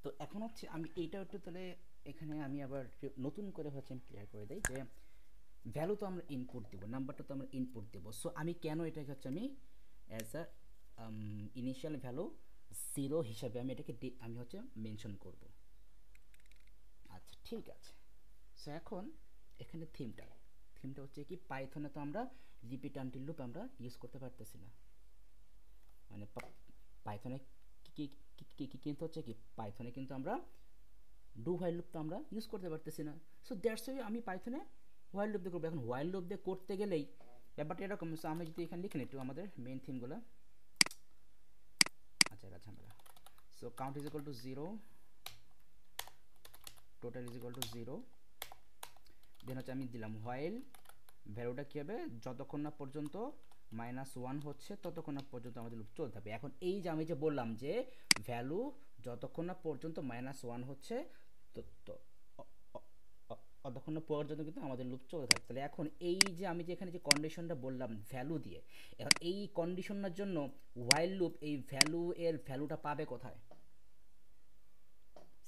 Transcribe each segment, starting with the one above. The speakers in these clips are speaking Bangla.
তো এখন হচ্ছে আমি এইটা একটু তাহলে এখানে আমি আবার নতুন করে হচ্ছে আমি ক্লিয়ার করে দিই যে ভ্যালু তো আমরা ইনপুট দেবো, নাম্বারটা তো আমরা ইনপুট দেবো। সো আমি কেন এটাকে হচ্ছে আমি অ্যাজ আ ইনিশিয়াল ভ্যালু 0 হিসাবে আমি এটাকে আমি হচ্ছে মেনশন করব। আচ্ছা ঠিক আছে। সো এখন এখানে থিমটা হচ্ছে কি, পাইথনে তো আমরা রিপিট আনটিল লুপ আমরা ইউজ করতে পারতেছি না। মানে পাইথনে কিন্তু হচ্ছে কি, পাইথনে কিন্তু আমরা ডু হোয়াইল লুপ তো আমরা ইউজ করতে পারতেছি না। সো দ্যাটস ওয়াই আমি পাইথনে হোয়াইল লুপ দিয়ে করবো। এখন হোয়াইল লুপ দিয়ে করতে গেলেই ব্যাপারটা এরকম। সো আমি যদি এখানে লিখে নিই একটু আমাদের মেইন থিমগুলো, আচ্ছা এটা ঝামেলা। So count is equal two 0, total is equal two 0, দেন হচ্ছে আমি দিলাম হোয়াইল ভ্যালুটা কী হবে, যতক্ষণ না পর্যন্ত -1 হচ্ছে ততক্ষণ না পর্যন্ত আমাদের লুপ চলতে থাকবে। এখন এই যে আমি যে বললাম যে ভ্যালু যতক্ষণ না পর্যন্ত -1 হচ্ছে ততক্ষণ না পর্যন্ত কিন্তু আমাদের লুপ চলতে থাকে। তাহলে এখন এই যে আমি যে এখানে যে কন্ডিশনটা বললাম ভ্যালু দিয়ে, এখন এই কন্ডিশনের জন্য হোয়াইল লুপ এই ভ্যালুটা পাবে কোথায়?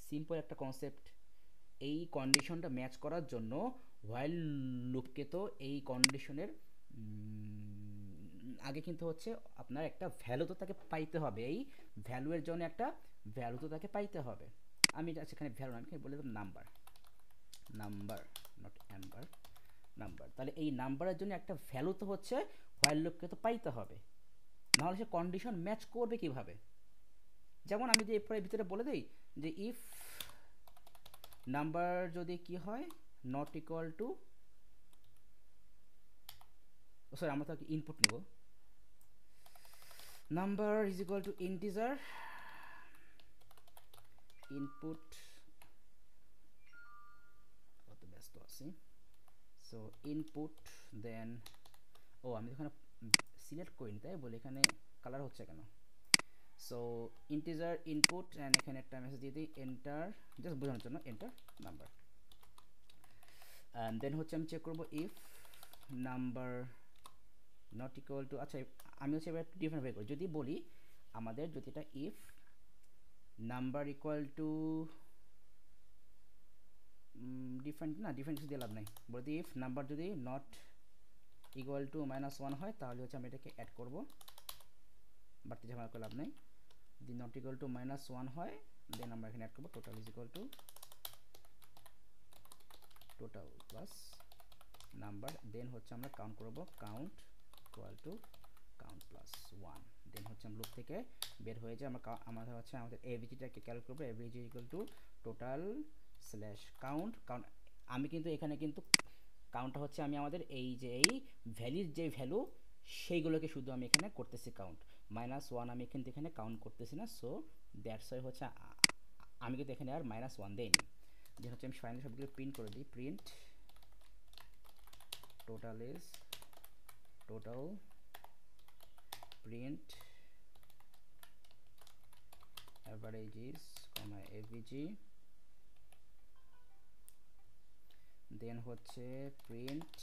সিম্পল একটা কনসেপ্ট। এই কন্ডিশনটা ম্যাচ করার জন্য হোয়াইল লুপকে তো এই কন্ডিশনের আগে কিন্তু হচ্ছে আপনার একটা ভ্যালু তো তাকে পাইতে হবে। এই ভ্যালুয়ের জন্য একটা ভ্যালু তো তাকে পাইতে হবে। আমি সেখানে ভ্যালু না, আমি বলে দেব নাম্বার, নট অ্যাম্বার, নাম্বার। তাহলে এই নাম্বারের জন্য একটা ভ্যালু তো হচ্ছে হোয়াইল লুপকে তো পাইতে হবে, নাহলে সে কন্ডিশন ম্যাচ করবে কিভাবে? যেমন আমি যে এরপরে ভিতরে বলে দিই যে ইফ নাম্বার যদি কি হয় নট ইকুয়াল টু, সরি আমরা তো ইনপুট নেব, number is equal two integer, input কত ব্যস্ত আছি। সো ইনপুট দেন, ও আমি এখানে সিলেক্ট করিনি তাই বলে এখানে কালার হচ্ছে কেন। সো ইন্টিজার ইনপুট অ্যান্ড এখানে একটা মেসেজ দিয়ে দিই এন্টার, জাস্ট বোঝানোর জন্য এন্টার নাম্বার। অ্যান্ড দেন হচ্ছে আমি চেক করবো if number not equal to, আচ্ছা আমি হচ্ছে এবার একটু ডিফারেন্ট ওয়ে করি। যদি বলি আমাদের যদি এটা if number equal to, different না, ডিফারেন্ট কিছু দিয়ে লাভ নাই, বলতে ইফ নাম্বার যদি নট ইকুয়াল টু -1 হয় তাহলে হচ্ছে আমি এটাকে অ্যাড করবো, বাড়তি ঝামেলা করে লাভ নেই। যদি নট ইকুয়াল টু -1 হয় দেন আমরা এখানে অ্যাড করবো total is equal to total plus number, then হচ্ছে আমরা কাউন্ট করবো count equal to count plus 1, then হচ্ছে আমরা লুপ থেকে বের হয়ে যায়। আমাদের হচ্ছে আমাদের এভিজিটাকে ক্যালকুলেট করবো, AVG equal to total slash count. Count আমি কিন্তু এখানে কিন্তু কাউন্টটা হচ্ছে আমি আমাদের এই যে এই ভ্যালির যে ভ্যালু সেইগুলোকে শুধু আমি এখানে করতেছি কাউন্ট, -1 আমি কিন্তু এখানে কাউন্ট করতেছি না। সো দ্যাটস ওয়াই হচ্ছে আমি কিন্তু এখানে আর -1 দেইনি। দেন হচ্ছে আমি ফাইনালি সবগুলো প্রিন্ট করে দিই, print total is total, print average is comma avg, then হচ্ছে print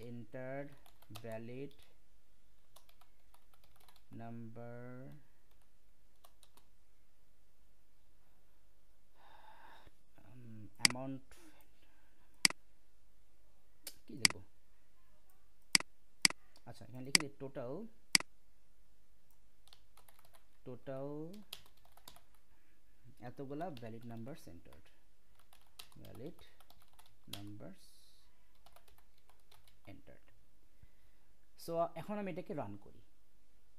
entered valid number amount, কি দেবো, আচ্ছা এখানে লিখে দিই টোটাল এতগুলা valid number centred, valid numbers entered. So এখন আমি এটাকে রান করি,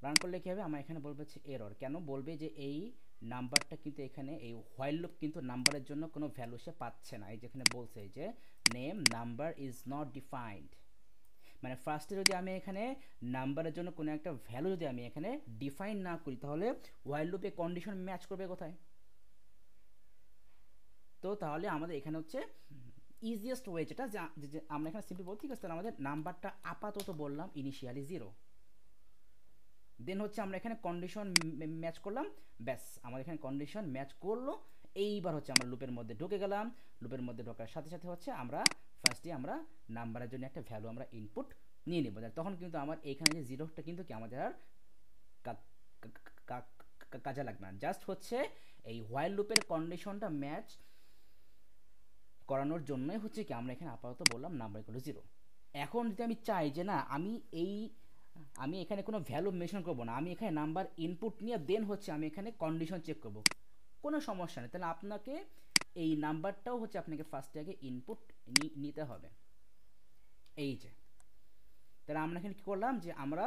রান করলে কী হবে, আমার এখানে বলবে হচ্ছে এরর। কেন বলবে যে এই নাম্বারটা কিন্তু এখানে এই হোয়াইল লুপ কিন্তু নাম্বারের জন্য কোনো ভ্যালু সে পাচ্ছে না। এই যেখানে বলছে যে name number is not defined, মানে ফার্স্টে যদি আমি এখানে নাম্বারের জন্য কোনো একটা ভ্যালু যদি আমি এখানে ডিফাইন না করি তাহলে হোয়াইল লুপে কন্ডিশন ম্যাচ করবে কোথায়? তো তাহলে আমাদের এখানে হচ্ছে ইজিয়েস্ট ওয়ে যেটা যে আমরা এখানে সিম্পলি বলছি ঠিক আছে, তাহলে আমাদের নাম্বারটা আপাতত বললাম ইনিশিয়ালি 0, দেন হচ্ছে আমরা এখানে কন্ডিশন ম্যাচ করলাম, ব্যাস আমাদের এখানে কন্ডিশন ম্যাচ করলো। এইবার হচ্ছে আমরা লুপের মধ্যে ঢুকে গেলাম, লুপের মধ্যে ঢোকার সাথে সাথে হচ্ছে আমরা ফার্স্টে আমরা নাম্বারের জন্য একটা ভ্যালু আমরা ইনপুট নিয়ে নেবো, তখন কিন্তু আমার এইখানে যে জিরোটা কিন্তু কি আমাদের আর কাজে লাগবে না। জাস্ট হচ্ছে এই হোয়াইল লুপের কন্ডিশনটা ম্যাচ করানোর জন্যই হচ্ছে কি আমরা এখানে আপাতত বললাম নাম্বার ইকুয়াল টু 0। এখন যদি আমি চাই যে না আমি এখানে কোনো ভ্যালু মেনশন করবো না, আমি এখানে নাম্বার ইনপুট নিয়ে দেন হচ্ছে আমি এখানে কন্ডিশন চেক করব, কোনো সমস্যা নেই। তাহলে আপনাকে এই নাম্বারটাও হচ্ছে আপনাকে ফার্স্টে আগে ইনপুট নিতে হবে। এই যে তাহলে আমরা এখানে কী করলাম যে আমরা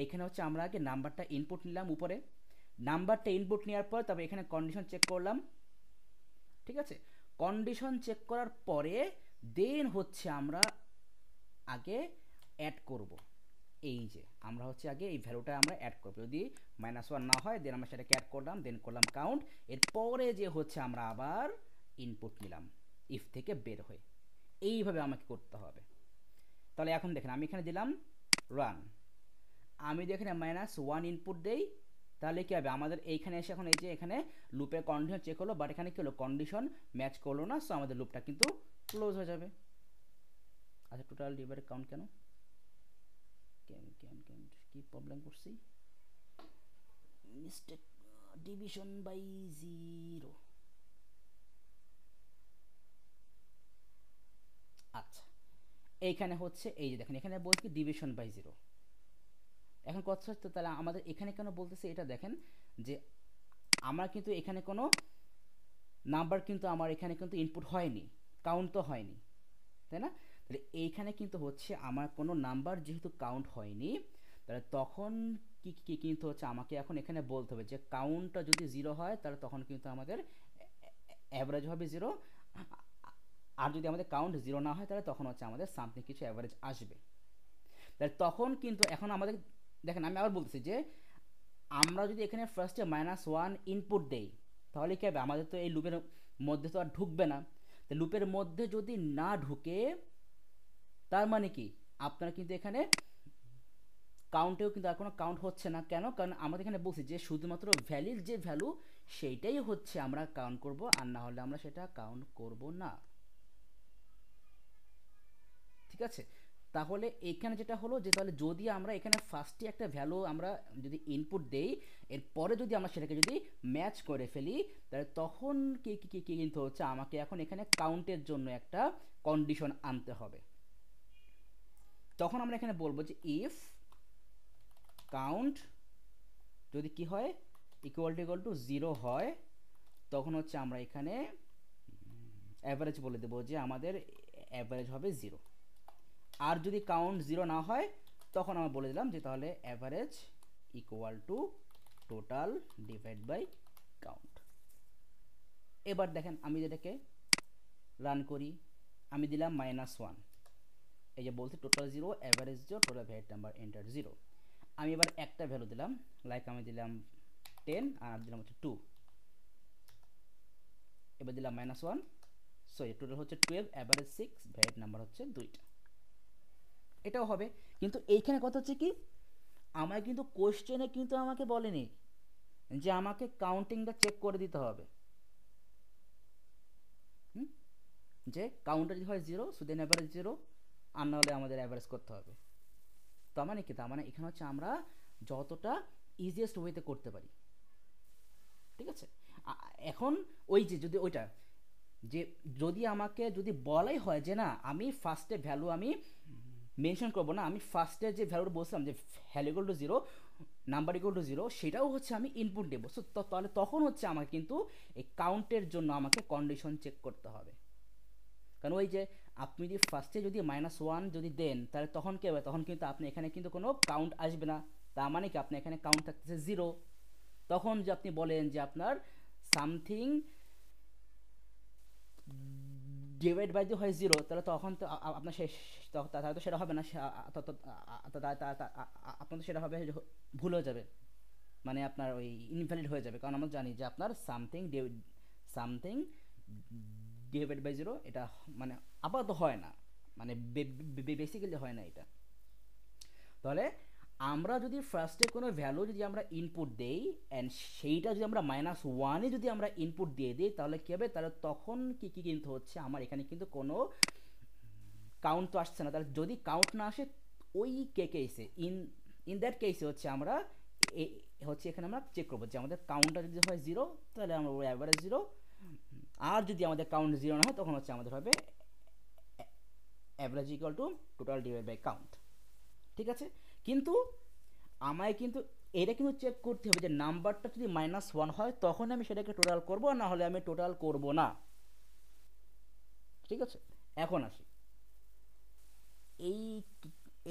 এখানে হচ্ছে আমরা আগে নাম্বারটা ইনপুট নিলাম উপরে, নাম্বারটা ইনপুট নেওয়ার পর তবে এখানে কন্ডিশন চেক করলাম, ঠিক আছে। কন্ডিশন চেক করার পরে দেন হচ্ছে আমরা আগে অ্যাড করব, এই যে আমরা হচ্ছে আগে এই ভ্যালুটা আমরা অ্যাড করব, যদি -1 না হয় দেন আমরা সেটাকে অ্যাড করলাম, দেন করলাম কাউন্ট, এরপরে যে হচ্ছে আমরা আবার ইনপুট নিলাম ইফ থেকে বের হয়ে, এইভাবে আমাকে করতে হবে। তাহলে এখন দেখেন আমি এখানে দিলাম রান, আমি যদি এখানে -1 ইনপুট দেই তাহলে কি হবে আমাদের এইখানে এসে এখন এই যে এখানে লুপের কন্ডিশন চেক হলো, বাট এখানে কি হলো কন্ডিশন ম্যাচ করলো না, সো আমাদের লুপটা কিন্তু ক্লোজ হয়ে যাবে। আচ্ছা টোটাল ডিভাইডেড কাউন্ট কেন কি প্রবলেম করছি, মিস্টেক, ডিভিশন বাই 0। আচ্ছা এইখানে হচ্ছে এই যে দেখেন এখানে বলছি ডিভিশন বাই 0, এখন কথা হচ্ছে তাহলে আমাদের এখানে কেন বলতেছে এটা দেখেন যে আমার কিন্তু এখানে কোনো নাম্বার কিন্তু আমার এখানে কিন্তু ইনপুট হয়নি, কাউন্ট তো হয়নি, তাই না। তাহলে এইখানে কিন্তু হচ্ছে আমার কোনো নাম্বার যেহেতু কাউন্ট হয়নি, তাহলে তখন কি কিন্তু হচ্ছে আমাকে এখন এখানে বলতে হবে যে কাউন্টটা যদি 0 হয় তাহলে তখন কিন্তু আমাদের অ্যাভারেজ হবে 0, আর যদি আমাদের কাউন্ট 0 না হয় তাহলে তখন হচ্ছে আমাদের সামথিং কিছু অ্যাভারেজ আসবে। তাহলে তখন কিন্তু এখন আমাদের দেখেন আমি আবার বলতেছি যে আমরা যদি এখানে ফার্স্টে -1 ইনপুট দেই তাহলে কি হবে আমাদের তো এই লুপের মধ্যে তো আর ঢুকবে না, তো লুপের মধ্যে যদি না ঢুকে তার মানে কি আপনারা কিন্তু এখানে কাউন্টেও কিন্তু আর কোনো কাউন্ট হচ্ছে না, কেন, কারণ আমাদের এখানে বলছি যে শুধুমাত্র ভ্যালির যে ভ্যালু সেইটাই হচ্ছে আমরা কাউন্ট করব, আর না হলে আমরা সেটা কাউন্ট করব না, ঠিক আছে। তাহলে এখানে যেটা হলো যে তাহলে যদি আমরা এখানে ফার্স্টে একটা ভ্যালু আমরা যদি ইনপুট দেই এরপরে যদি আমরা সেটাকে যদি ম্যাচ করে ফেলি তাহলে তখন কি কিন্তু হচ্ছে আমাকে এখন এখানে কাউন্টের জন্য একটা কন্ডিশন আনতে হবে। তখন আমরা এখানে বলবো যে ইফ কাউন্ট যদি কি হয় ইকুয়াল টু 0 হয় তখন হচ্ছে আমরা এখানে অ্যাভারেজ বলে দেবো যে আমাদের অ্যাভারেজ হবে 0, আর যদি কাউন্ট 0 না হয় তখন আমরা বলে দিলাম যে তাহলে average equal to total divide by count. এবার দেখেন আমি যেটাকে রান করি আমি দিলাম -1, এই যে বলছি total 0 average 0 total valid number enter 0, আমি এবার একটা ভ্যালু দিলাম লাইক আমি দিলাম 10 আর দিলাম হচ্ছে 2, এবার দিলাম -1, সো টোটাল হচ্ছে 12 অ্যাভারেজ 6 ভ্যালিড নাম্বার হচ্ছে 2টা, এটাও হবে। কিন্তু এইখানে কথা হচ্ছে কি আমার কিন্তু কোশ্চেনে কিন্তু আমাকে বলেনি যে আমাকে কাউন্টিংটা চেক করে দিতে হবে, যে কাউন্টার যদি হয় 0 সো দেন অ্যাভারেজ 0, আর না হলে আমাদের অ্যাভারেজ করতে হবে। তার মানে কি, তার মানে এখানে হচ্ছে আমরা যতটা ইজিয়েস্ট ওয়েতে করতে পারি, ঠিক আছে। এখন ওই যে যদি ওইটা যে যদি আমাকে যদি বলাই হয় যে না আমি ফার্স্টে ভ্যালু আমি মেনশন করবো না, আমি ফার্স্টে যে ভ্যালুটা বলছিলাম যে value equal to 0 number equal to 0 সেটাও হচ্ছে আমি ইনপুট দেবো, সো তাহলে তখন হচ্ছে আমাকে কিন্তু এই কাউন্টের জন্য আমাকে কন্ডিশন চেক করতে হবে, কারণ ওই যে আপনি যদি ফার্স্টে যদি -1 যদি দেন তাহলে তখন কি হবে তখন কিন্তু আপনি এখানে কিন্তু কোনো কাউন্ট আসবে না, তার মানে কি আপনি এখানে কাউন্ট থাকতেছে 0, তখন যে আপনি বলেন যে আপনার সামথিং ডিভাইড বাই যদি হয় 0 তাহলে তখন তো আপনার তাহলে তো সেটা হবে না, আপনার তো সেটা হবে ভুল হয়ে যাবে, মানে আপনার ওই ইনভ্যালিড হয়ে যাবে, কারণ আমরা জানি যে আপনার সামথিং ডিভাইড বাই 0 এটা মানে আপাতত হয় না, মানে বেসিক্যালি হয় না এটা। তাহলে আমরা যদি ফার্স্টে কোনো ভ্যালু যদি আমরা ইনপুট দেই অ্যান্ড সেইটা যদি আমরা -1-এ যদি আমরা ইনপুট দিয়ে দিই তাহলে কী হবে, তাহলে তখন কি কিন্তু হচ্ছে আমার এখানে কিন্তু কোনো কাউন্ট তো আসছে না, তাহলে যদি কাউন্ট না আসে ওই কেসে ইন দ্যাট কেসে হচ্ছে আমরা হচ্ছে এখানে আমরা চেক করবো যে আমাদের কাউন্টটা যদি হয় 0 তাহলে আমরা অ্যাভারেজ 0, আর যদি আমাদের কাউন্ট 0 না হয় তখন হচ্ছে আমাদের হবে average equal to total divide by count. ঠিক আছে, কিন্তু আমায় কিন্তু এটা কিন্তু চেক করতে হবে যে নাম্বারটা যদি -1 হয় তখন আমি সেটাকে টোটাল করবো, না হলে আমি টোটাল করব না। ঠিক আছে, এখন আসি এই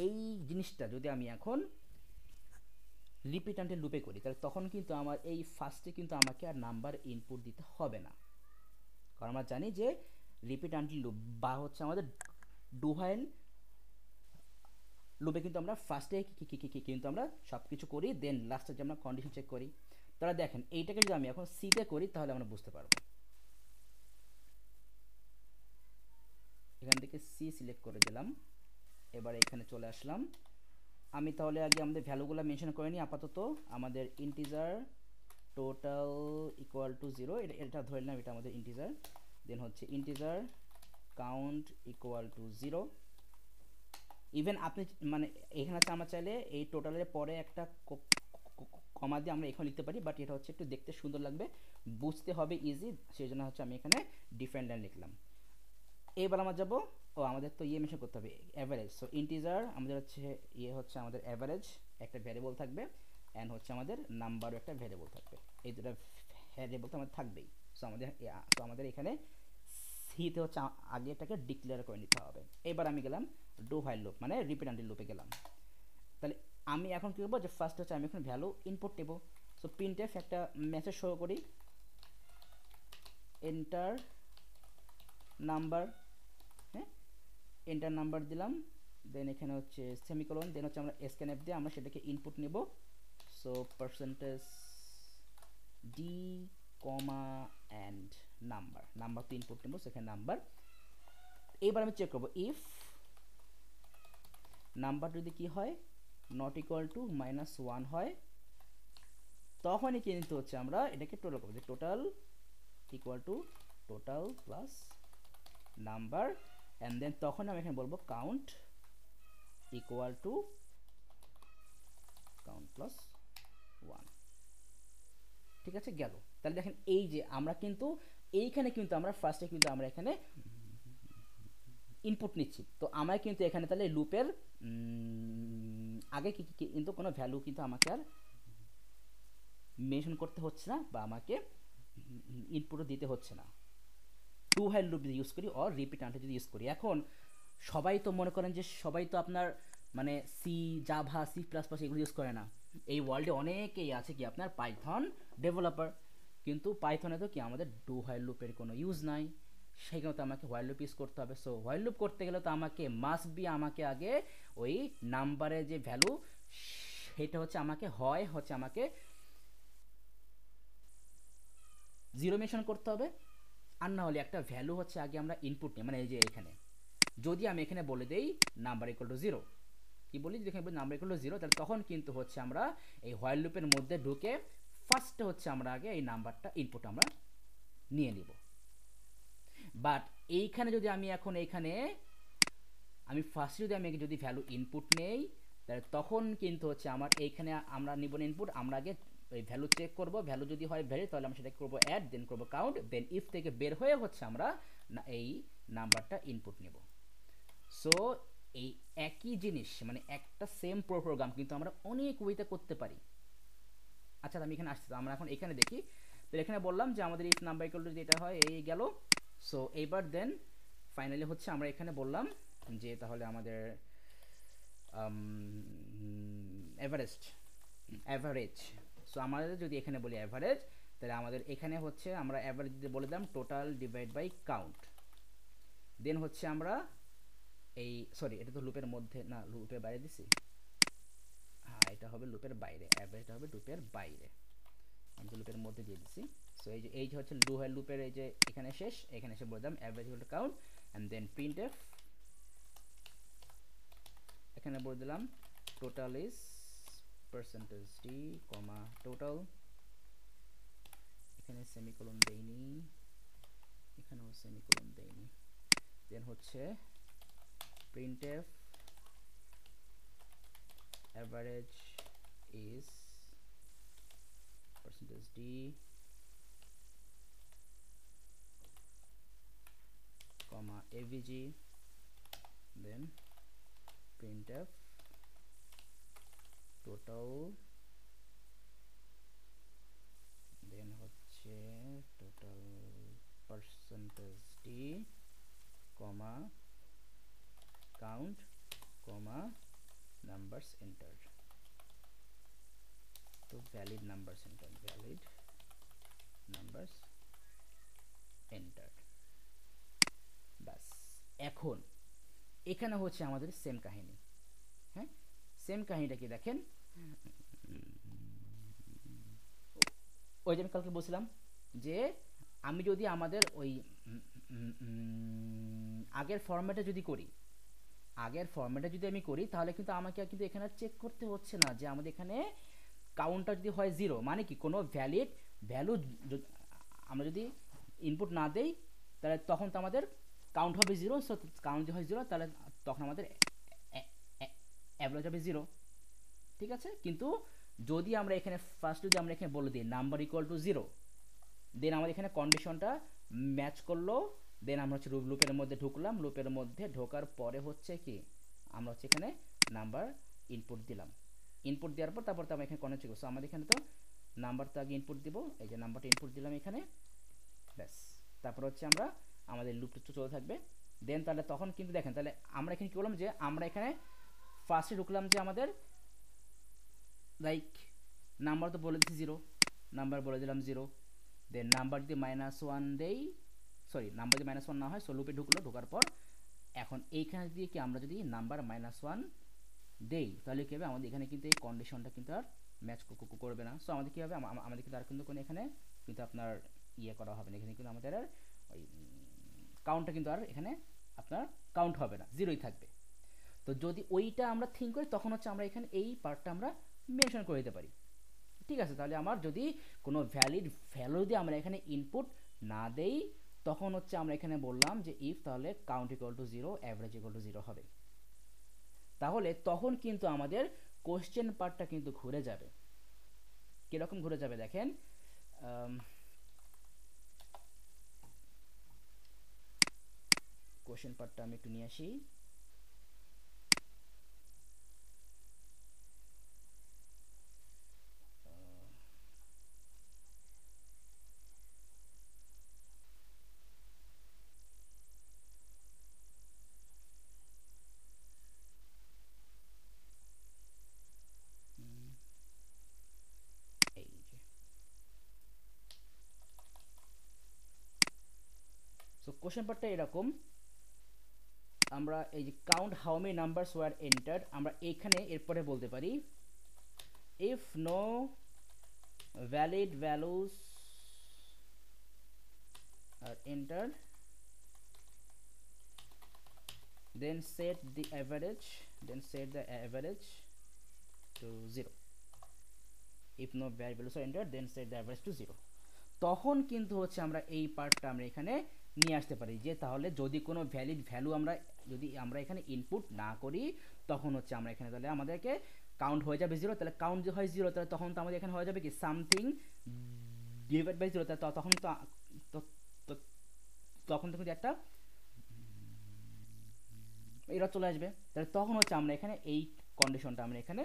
এই জিনিসটা যদি আমি এখন রিপিট আনটিল লুপে করি তাহলে তখন কিন্তু আমার এই ফার্স্টে কিন্তু আমাকে আর নাম্বার ইনপুট দিতে হবে না, কারণ আমরা জানি যে রিপিট আনটিল লুপ বা হচ্ছে আমাদের ডু হোয়াইল লুপে কিন্তু আমরা ফার্স্টে কিন্তু আমরা সব কিছু করি, দেন লাস্টে যে আমরা কন্ডিশন চেক করি। তাহলে দেখেন এইটাকে যদি আমি এখন সিতে করি তাহলে আমরা বুঝতে পারবো। এখান থেকে সি সিলেক্ট করে দিলাম, এবার এখানে চলে আসলাম। আমি তাহলে আগে আমাদের ভ্যালুগুলো মেনশন করে নিই। আপাতত আমাদের ইন্টিজার টোটাল ইকুয়াল টু 0, এটা ধরে নিলাম, এটা আমাদের ইন্টিজার। দেন হচ্ছে integer count equal two 0। Even আপনি মানে এখানে হচ্ছে আমরা চাইলে এই টোটালের পরে একটা কমা দিয়ে আমরা এখানে লিখতে পারি, বাট এটা হচ্ছে একটু দেখতে সুন্দর লাগবে, বুঝতে হবে ইজি, সেই জন্য হচ্ছে আমি এখানে ডিফারেন্ট লাইন লিখলাম। এবার আমরা যাবো, আমাদের তো ইয়ে মেনশন করতে হবে অ্যাভারেজ। সো ইন্টিজার আমাদের হচ্ছে হচ্ছে আমাদের অ্যাভারেজ একটা ভ্যারিয়েবল থাকবে, অ্যান্ড হচ্ছে আমাদের নাম্বারও একটা ভ্যারিয়েবল থাকবে, এই দুটো ভ্যারিয়েবল তো আমাদের থাকবেই। সো আমাদের এখানে সিতে হচ্ছে আগে এটাকে ডিক্লেয়ার করে নিতে হবে। এবার আমি গেলাম ডু হোয়াইল লুপ মানে রিপিট আনটিল লুপে গেলাম। তাহলে আমি এখন কী করবো যে ফার্স্ট হচ্ছে আমি এখন ভ্যালু ইনপুট নেব। সো প্রিন্টএফ একটা মেসেজ শো করি, এন্টার নাম্বার, হ্যাঁ এন্টার নাম্বার দিলাম, দেন এখানে হচ্ছে সেমিকোলন, দেন হচ্ছে আমরা স্ক্যানএফ দিয়ে আমরা সেটাকে ইনপুট নেব। So percentage d comma and number তো ইনপুট নেব, সেখানে নাম্বার। এবার আমি চেক করবো ইফ নাম্বার যদি কি হয় নট ইকুয়াল টু -1 হয়, তখনই কিন্তু হচ্ছে আমরা এটাকে টোটাল করবো, যে total equal to total plus number, and then তখন আমি এখানে বলবো count equal to count plus 1। ঠিক আছে, গেল। তাহলে দেখেন এই যে আমরা কিন্তু এইখানে কিন্তু আমরা ফার্স্টে কিন্তু আমরা এখানে ইনপুট নিচ্ছি, তো আমার কিন্তু এখানে তাহলে লুপের আগে কিন্তু কোনো ভ্যালু কিন্তু আমাকে আর মেনশন করতে হচ্ছে না, বা আমাকে ইনপুটও দিতে হচ্ছে না। টু হোয়াইল লুপ যদি ইউজ করি অর রিপিট আনটিল যদি ইউজ করি। এখন সবাই তো মনে করেন যে সবাই তো আপনার মানে সি, জাভা, C++ এগুলো ইউজ করে না। এই ওয়ার্ল্ডে অনেকেই আছে কি আপনার পাইথন ডেভেলপার, কিন্তু পাইথনে তো কি আমাদের ডু হোয়াইল লুপের কোনো ইউজ নাই, সেখানে তো আমাকে হোয়াইল লুপ ইউজ করতে হবে। সো হোয়াইল লুপ করতে গেলে তো আমাকে মাস্ট বি আমাকে আগে ওই নাম্বারের যে ভ্যালু সেটা হচ্ছে আমাকে আমাকে 0 মেনশন করতে হবে, আর না হলে একটা ভ্যালু হচ্ছে আগে আমরা ইনপুট নিই। মানে এই যে এখানে যদি আমি এখানে বলে দেই নাম্বার ইকুয়াল টু 0, কি বলি যদি এখানে নাম্বার ইকুয়াল টু 0, তাহলে তখন কিন্তু হচ্ছে আমরা এই হোয়াইল লুপের মধ্যে ঢুকে ফার্স্টে হচ্ছে আমরা আগে এই নাম্বারটা ইনপুট আমরা নিয়ে নিব। বাট এইখানে যদি আমি এখন এইখানে আমি ফার্স্টে যদি ভ্যালু ইনপুট নেই, তাহলে তখন কিন্তু হচ্ছে আমার এইখানে আমরা নিব না ইনপুট, আমরা আগে এই ভ্যালু চেক করব, ভ্যালু যদি হয় ভ্যালু তাহলে আমরা সেটা করব অ্যাড, দেন করব কাউন্ট, দেন ইফ থেকে বের হয়ে হচ্ছে আমরা এই নাম্বারটা ইনপুট নেব। সো এই একই জিনিস মানে একটা সেম প্রোগ্রাম কিন্তু আমরা অনেক ওয়েতে করতে পারি। আচ্ছা আমি এখানে আসছি, আমরা এখন এখানে দেখি। তো এখানে বললাম যে আমাদের ইফ নাম্বার ইকুয়াল টু যেটা হয় এই গেল। সো এইবার দেন ফাইনালি হচ্ছে আমরা এখানে বললাম যে তাহলে আমাদের অ্যাভারেজ। সো আমাদের যদি এখানে বলি অ্যাভারেজ, তাহলে আমাদের এখানে হচ্ছে আমরা অ্যাভারেজ যদি বলে দিলাম টোটাল ডিভাইড বাই কাউন্ট, দেন হচ্ছে আমরা এই সরি এটা তো লুপের মধ্যে না, লুপের বাইরে দিছি, হ্যাঁ এটা হবে লুপের বাইরে, অ্যাভারেজটা হবে লুপের বাইরে, আমি তো লুপের মধ্যে দিয়ে দিছি। সো এই যে হচ্ছে ডু হোয়াইল লুপের এই যে এখানে শেষ, এখানে এসে বলে দিলাম average equal to count, and then printf এখানে বলে দিলাম total is percentage d comma total, এখানে সেমিকোলন দেইনি, এখানেও সেমিকোলন দেইনি, দেন হচ্ছে printf average is percentage d comma avg, then printf total, then হচ্ছে total percentage d comma count comma numbers entered, তো valid numbers entered, valid numbers entered। বাস, এখন এখানে হচ্ছে আমাদের সেম কাহিনী। হ্যাঁ, সেম কাহিনীটা কি দেখেন, ওই যে আমি কালকে বলছিলাম যে আমি যদি আমাদের ওই আগের ফরম্যাটে যদি করি, আগের ফরম্যাটে যদি আমি করি তাহলে কিন্তু আমাকে কিন্তু এখানে চেক করতে হচ্ছে না যে আমাদের এখানে কাউন্টটা যদি হয় জিরো, মানে কি কোনো ভ্যালিড ভ্যালু আমরা যদি ইনপুট না দেই তাহলে তখন তো আমাদের কাউন্ট হবে জিরো। সো কাউন্ট যদি হয় জিরো তাহলে তখন আমাদের অ্যাভারেজ হবে জিরো, ঠিক আছে। কিন্তু যদি আমরা এখানে ফার্স্ট যদি আমরা এখানে বলে দিই নাম্বার ইকুয়াল টু জিরো, দেন আমাদের এখানে কন্ডিশনটা ম্যাচ করলো, দেন আমরা হচ্ছে লুপের মধ্যে ঢুকলাম, লুপের মধ্যে ঢোকার পরে হচ্ছে কি আমরা হচ্ছে এখানে নাম্বার ইনপুট দিলাম, ইনপুট দেওয়ার পর তারপর তো আমরা এখানে কন্ডিশন করছি, আমাদের এখানে তো নাম্বারটা আগে ইনপুট দিব, এই যে নাম্বারটা ইনপুট দিলাম এখানে, ব্যাস। তারপর হচ্ছে আমরা আমাদের লুপটা চলতে থাকবে। দেন তাহলে তখন কিন্তু দেখেন তাহলে আমরা এখানে কী করলাম যে আমরা এখানে ফার্স্টে ঢুকলাম যে আমাদের লাইক নাম্বার তো বলে দিচ্ছি জিরো, নাম্বার বলে দিলাম জিরো, দেন নাম্বার দিয়ে -1 দেই, সরি নাম্বার দিয়ে -1 না হয়, সো লুপে ঢুকলো, ঢোকার পর এখন এইখানে দিয়ে কি আমরা যদি নাম্বার -1 দেই তাহলে কী হবে, আমাদের এখানে কিন্তু এই কন্ডিশনটা কিন্তু আর ম্যাচ করবে না। সো আমাদের কী হবে, আমাদের কিন্তু আর কিন্তু কোনো এখানে কিন্তু আপনার ইয়ে করা হবে না, এখানে কিন্তু আমাদের আর ওই কাউন্টটা কিন্তু আর এখানে আপনার কাউন্ট হবে না, জিরোই থাকবে। তো যদি ওইটা আমরা থিঙ্ক করি তখন হচ্ছে আমরা এখানে এই পার্টটা আমরা মেনশন করে দিতে পারি, ঠিক আছে। তাহলে আমার যদি কোনো ভ্যালিড ভ্যালু দিয়ে আমরা এখানে ইনপুট না দেই তখন হচ্ছে আমরা এখানে বললাম যে ইফ তাহলে count equal two zero, average equal two zero হবে, তাহলে তখন কিন্তু আমাদের কোশ্চেন পার্টটা কিন্তু ঘুরে যাবে। কীরকম ঘুরে যাবে দেখেন, কোশ্চেন পার্টটা আমি একটু নিয়ে আসি। সো কোশ্চেন পার্টটা এরকম, আমরা এই যে count how many numbers were entered, আমরা এখানে এরপরে বলতে পারি if no valid values are entered then set the average to 0, if no valid values are entered then set the average to 0। তখন কিন্তু হচ্ছে আমরা এই পার্টটা আমরা এখানে নিয়ে আসতে পারি যে তাহলে যদি কোনো ভ্যালিড ভ্যালু যদি আমরা এখানে ইনপুট না করি তখন হচ্ছে আমরা এখানে তাহলে আমাদেরকে কাউন্ট হয়ে যাবে জিরো, তাহলে কাউন্ট যদি হয় জিরো তাহলে তখন তো আমাদের এখানে হয়ে যাবে কি সামথিং ডিভাইড বাই জিরো, তখন তো তখন তো কিন্তু একটা এরা চলে আসবে, তাহলে তখন হচ্ছে আমরা এখানে এই কন্ডিশনটা আমরা এখানে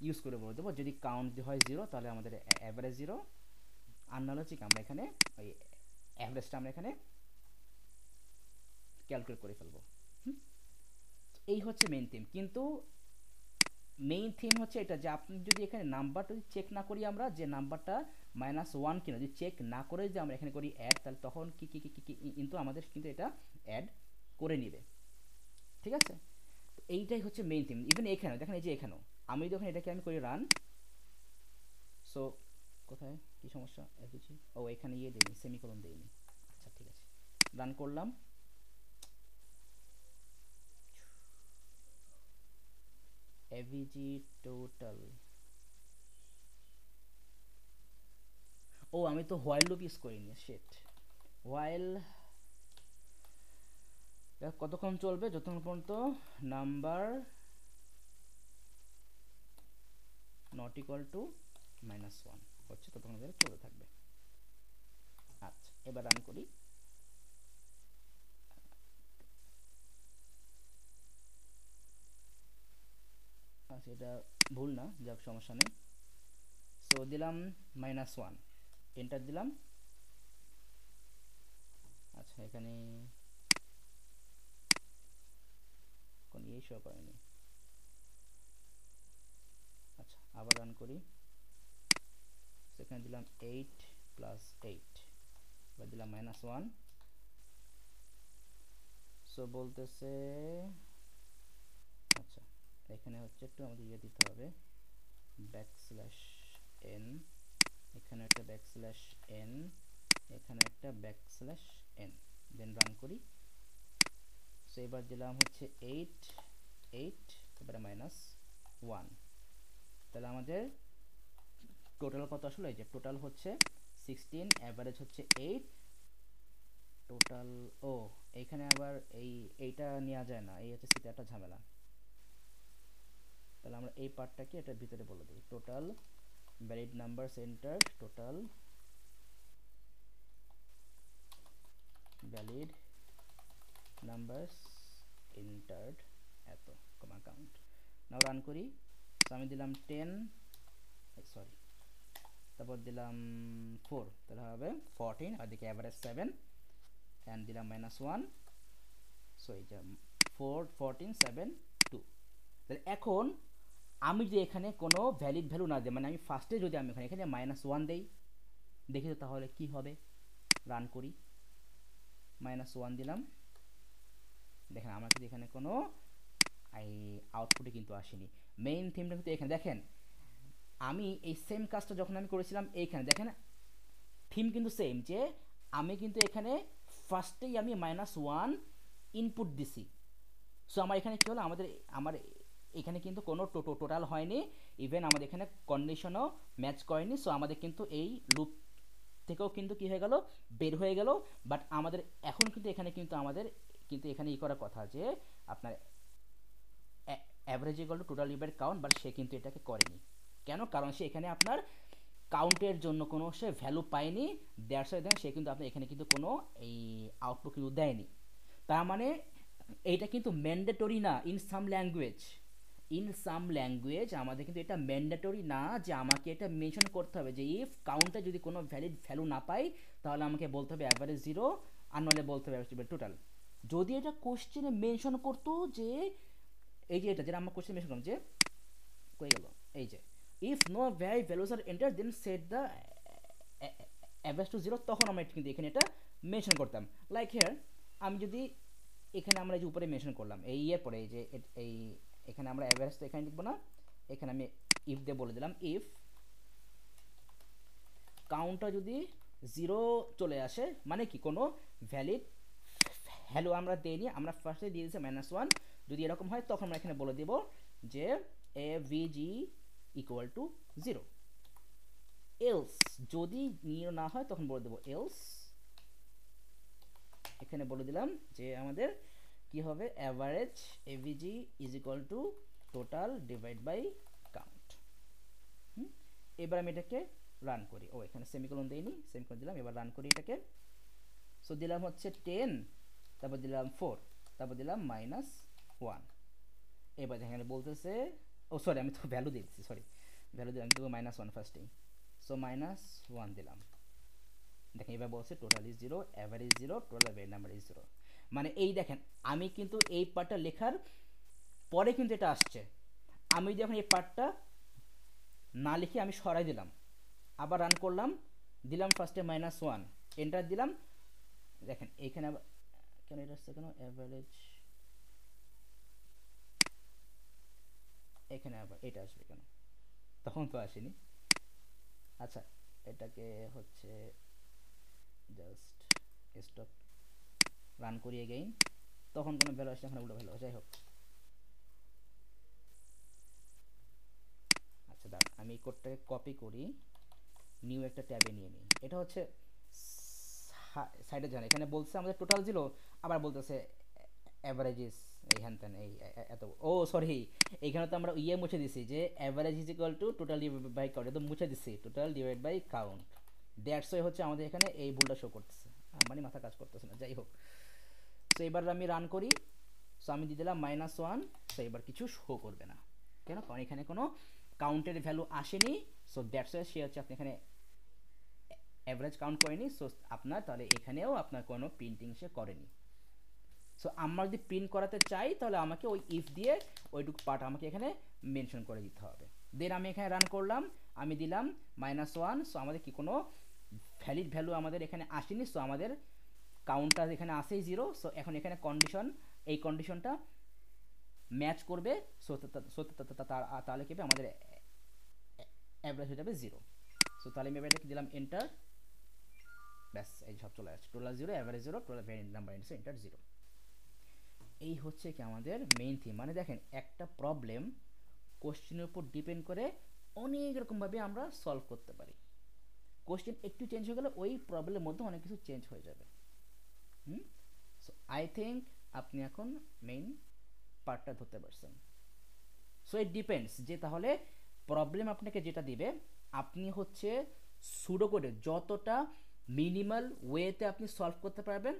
ইউজ করে বলে দেবো, যদি কাউন্ট যদি হয় জিরো তাহলে আমাদের অ্যাভারেজ জিরো, আর নাহলে হচ্ছে আমরা এখানে ওই অ্যাভারেজটা আমরা এখানে ক্যালকুলেট করে ফেলবো। এই হচ্ছে মেইন থিম, কিন্তু মেইন থিম হচ্ছে এটা যে আপনি যদি এখানে নাম্বারটা যদি চেক না করি, আমরা যে নাম্বারটা -1 কিনা যদি চেক না করে যে আমরা এখানে করি অ্যাড, তাহলে তখন কি কিন্তু আমাদের কিন্তু এটা অ্যাড করে নিবে, ঠিক আছে। তো এইটাই হচ্ছে মেইন থিম। ইভেন এখানে দেখেন, এই যে এখানেও আমি যখন এটাকে আমি করি রান, সো কোথায় কি সমস্যা এসেছি, ও এখানে ইয়ে দেয়নি, সেমিকোলন দেয়নি, আচ্ছা ঠিক আছে, রান করলাম, avg total, ও আমি তো হোয়াইল লুপ ইউজ করিনি, শিট। হোয়াইল কতক্ষণ চলবে, যতক্ষণ পর্যন্ত নাম্বার নট ইকুয়াল টু -1 হচ্ছে, ততক্ষণ ধরে চলতে থাকবে। আচ্ছা, এবার রান করি। আচ্ছা, এটা ভুল না, যাক সমস্যা নেই। সো দিলাম -1, এন্টার দিলাম। আচ্ছা, এখানে কোন ইয়ে শো করেনি। আচ্ছা, আবার রান করি। সেখানে দিলাম 8 + 8, এবার দিলাম -1। সো বলতেছে, আচ্ছা এখানে হচ্ছে একটু আমাদের ইয়ে দিতে হবে, \n, এখানে একটা \n, এখানে একটা \n, দেন রান করি। সো এবার দিলাম হচ্ছে 8, এবারে -1। তাহলে আমাদের টোটাল কত আসলে, এই যে টোটাল হচ্ছে 16, অ্যাভারেজ হচ্ছে 8 টোটাল। ও এইখানে আবার এইটা নেওয়া যায় না, এই হচ্ছে সেটা একটা ঝামেলা। তাহলে আমরা এই পার্টটাকে এটার ভিতরে বলে দিই, total valid number centre, total valid numbers entered এত, কমা কাউন্ট। নাও রান করি। তো আমি দিলাম 10, সরি, তারপর দিলাম 4, তাহলে হবে 14, আর দিকে অ্যাভারেজ 7, অ্যান্ড দিলাম -1। সো এই যে 4, 14, 7, 2। তাহলে এখন আমি যদি এখানে কোনো ভ্যালিড ভ্যালু না দিই, মানে আমি ফার্স্টে যদি আমি এখানে -1 দেই, দেখি তো তাহলে কি হবে। রান করি, -1 দিলাম। দেখেন আমার কিন্তু এখানে কোনো আউটপুটে কিন্তু আসেনি। মেইন থিমটা কিন্তু এখানে দেখেন, আমি এই সেম কাজটা যখন আমি করেছিলাম এইখানে দেখেন থিম কিন্তু সেম, যে আমি কিন্তু এখানে ফার্স্টেই আমি -1 ইনপুট দিছি। সো আমার এখানে কি হলো, আমার এখানে কিন্তু কোনো টোটাল হয়নি, ইভেন আমাদের এখানে কন্ডিশনও ম্যাচ করেনি। সো আমাদের কিন্তু এই লুপ থেকেও কিন্তু কি হয়ে গেল, বের হয়ে গেল। বাট আমাদের এখন কিন্তু এখানে কিন্তু আমাদের কিন্তু এখানে করার কথা যে আপনার অ্যাভারেজ ইকুয়াল টু টোটাল লিভার কাউন্ট, বাট সে কিন্তু এটাকে করেনি। কেন? কারণ সে এখানে আপনার কাউন্টের জন্য কোনো সে ভ্যালু পায়নি, দ্যাটস ওয়াই সে কিন্তু আপনার এখানে কিন্তু কোনো এই আউটপুট কিন্তু দেয়নি। তার মানে এইটা কিন্তু ম্যান্ডেটরি না ইন সাম ল্যাঙ্গুয়েজ, আমাদের কিন্তু এটা ম্যান্ডেটরি না যে আমাকে এটা মেনশন করতে হবে যে ইফ কাউন্টে যদি কোনো ভ্যালিড ভ্যালু না পাই, তাহলে আমাকে বলতে হবে অ্যাভারেজ 0, আর নলে বলতে হবে টোটাল। যদি এটা কোশ্চেনে মেনশন করতো যে এই যে এটা যেটা আমরা কোশ্চেন মেনশন করলাম, যে কই গেল, এই যে if no values are enter then set the average to 0, তখন আমরা কিন্তু এখানে এটা মেনশন করতাম। লাইক হিয়ার আমি যদি এখানে আমরা যে উপরে মেনশন করলাম এই ইয়ের পরে, এই যে এই এখানে আমরা অ্যাভারেজ তো এখানে লিখবো না, এখানে আমি ইফ দিয়ে বলে দিলাম ইফ কাউন্টটা যদি 0 চলে আসে, মানে কি কোনো ভ্যালিড ভ্যালু আমরা দেইনি, আমরা ফার্স্টে দিয়ে দিয়েছি -1, যদি এরকম হয় তখন আমরা এখানে বলে দেব যে avg ইকুয়াল টু 0। এলস যদি না হয় তখন বলে দেবো এলস, এখানে বলে দিলাম যে আমাদের কি হবে, average avg is equal to total divide by count. এবার আমি এটাকে রান করি। ও এখানে সেমিকোলন দেইনি, সেমিকোলন দিলাম। এবার রান করি এটাকে। সো দিলাম হচ্ছে 10, তারপর দিলাম 4, তারপর দিলাম -1। এবার এখানে বলতেছে, ও সরি আমি তো ভ্যালু দিয়েছি, সরি ভ্যালু দিলাম, আমি তো -1 ফার্স্টেই। সো -1 দিলাম। দেখেন এবার বলছে total is 0, average 0, total valid number is 0। মানে এই দেখেন আমি কিন্তু এই পার্টটা লেখার পরে কিন্তু এটা আসছে। আমি যদি এখন এই পার্টটা না লিখে আমি সরাই দিলাম, আবার রান করলাম, দিলাম ফার্স্টে -1, এন্টার দিলাম, দেখেন এইখানে আবার কেন এটা আসছে, কেন অ্যাভারেজ, এখানে আবার এটা আসবে কেন, তখন তো আসেনি। আচ্ছা এটাকে হচ্ছে জাস্ট স্টপ, রান করি এগেইন, তখন কোনো ভ্যালু আসলে এখানে উল্টো ভ্যালু, যাই হোক। আচ্ছা দাঁড়ান আমি এই কোডটাকে কপি করি, নিউ একটা ট্যাবে নিয়ে নিই। এটা হচ্ছে সাইডে যান, এখানে বলছে আমাদের টোটাল 0, আবার বলতেছে অ্যাভারেজেস এই হ্যান ত্যান এই এত, ও সরি, এইখানে তো আমরা ইয়ে মুছে দিছি যে average is equal to total divide by count, এটা মুছে দিছি total divide by count. That's why হচ্ছে আমাদের এখানে এই ভুলটা শো করতেছে, মানে মাথা কাজ করতেছে না, যাই হোক। সো এবার আমি রান করি, সো আমি দিয়ে দিলাম -1, সো এবার কিছু শো করবে না, কেন? কারণ এখানে কোনো কাউন্টের ভ্যালু আসেনি, সো দ্যাটস ওয়াই সে হচ্ছে আপনি এখানে অ্যাভারেজ কাউন্ট করেনি, সো আপনার তাহলে এখানেও আপনার কোনো প্রিন্টিং সে করেনি। সো আমরা যদি প্রিন্ট করাতে চাই তাহলে আমাকে ওই ইফ দিয়ে ওইটুকু পার্ট আমাকে এখানে মেনশন করে দিতে হবে। দেন আমি এখানে রান করলাম, আমি দিলাম -1, সো আমাদের কি কোনো ভ্যালিড ভ্যালু আমাদের এখানে আসেনি, সো আমাদের কাউন্টটা এখানে আসেই 0। সো এখন এখানে কন্ডিশন, এই কন্ডিশনটা ম্যাচ করবে, সো তাহলে কি হবে আমাদের অ্যাভারেজ হয়ে যাবে 0। সো তাহলে আমি এবার দিলাম এন্টার, ব্যাস এই সব চলে আসছে, total 0, average 0, total variant number enter enter 0। এই হচ্ছে কি আমাদের মেইন থিম। মানে দেখেন একটা প্রবলেম কোশ্চেনের উপর ডিপেন্ড করে অনেক রকমভাবে আমরা সলভ করতে পারি। কোশ্চেন একটু চেঞ্জ হয়ে গেলে ওই প্রবলেমের মধ্যে অনেক কিছু চেঞ্জ হয়ে যাবে। সো আই থিঙ্ক আপনি এখন মেইন পার্টটা ধরতে পারছেন। সো ইট ডিপেন্ডস যে তাহলে প্রবলেম আপনাকে যেটা দিবে আপনি হচ্ছে সুডোকোডে যতটা মিনিমাল ওয়েতে আপনি সলভ করতে পারবেন,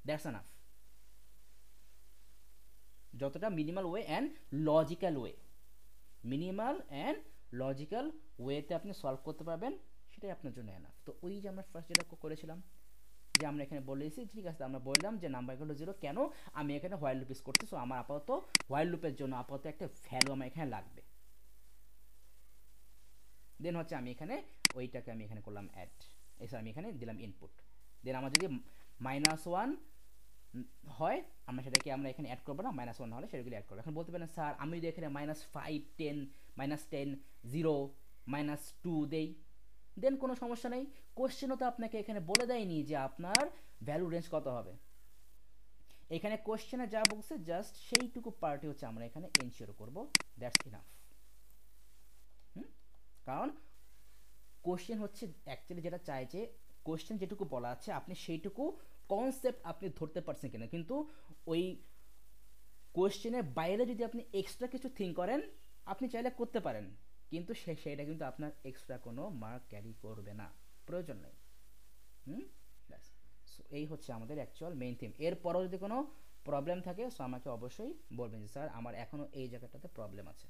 দ্যাটস এনাফ। যতটা minimal way and logical way, minimal and logical ওয়েতে আপনি সলভ করতে পারবেন, সেটাই আপনার জন্য এনাফ। তো ওই যে আমরা ফার্স্ট যেটা করেছিলাম, যে আমরা এখানে বলেছি ঠিক আছে, আমরা বললাম যে নাম্বার ইকুয়াল টু 0, কেন? আমি এখানে হোয়াইল লুপ ইউজ করছি, সো আমার আপাতত হোয়াইল লুপের জন্য আপাতত একটা ভ্যালু আমার এখানে লাগবে। দেন হচ্ছে আমি এখানে ওইটাকে আমি এখানে করলাম অ্যাড, এছাড়া আমি এখানে দিলাম ইনপুট। দেন আমার যদি -1 হয় আমরা সেটাকে আমরা এখানে অ্যাড করবো না, -1 হলে সেটাগুলো অ্যাড করবো। এখন বলতে পারেন স্যার আমি যদি এখানে -5, 10, -10, 0, -2 দেই, দেন কোনো সমস্যা নেই। কোশ্চেনও তো আপনাকে এখানে বলে দেয়নি যে আপনার ভ্যালু রেঞ্জ কত হবে। এখানে কোশ্চেনে যা বলছে জাস্ট সেইটুকু পার্টি হচ্ছে আমরা এখানে এনশিওর করব, দ্যাটস ইনাফ। কারণ কোশ্চেন হচ্ছে অ্যাকচুয়ালি যেটা চাই যে কোশ্চেন যেটুকু বলা আছে আপনি সেইটুকু কনসেপ্ট আপনি ধরতে পারছেন কিনা, কিন্তু ওই কোশ্চেনের বাইরে যদি আপনি এক্সট্রা কিছু থিঙ্ক করেন আপনি চাইলে করতে পারেন, কিন্তু সেটা কিন্তু আপনার এক্সট্রা কোনো মার্ক ক্যারি করবে না, প্রয়োজন নেই। ব্যাস, সো এই হচ্ছে আমাদের অ্যাকচুয়াল মেইন থিম। এরপরও যদি কোনো প্রবলেম থাকে সো আমাকে অবশ্যই বলবেন যে স্যার আমার এখনও এই জায়গাটাতে প্রবলেম আছে।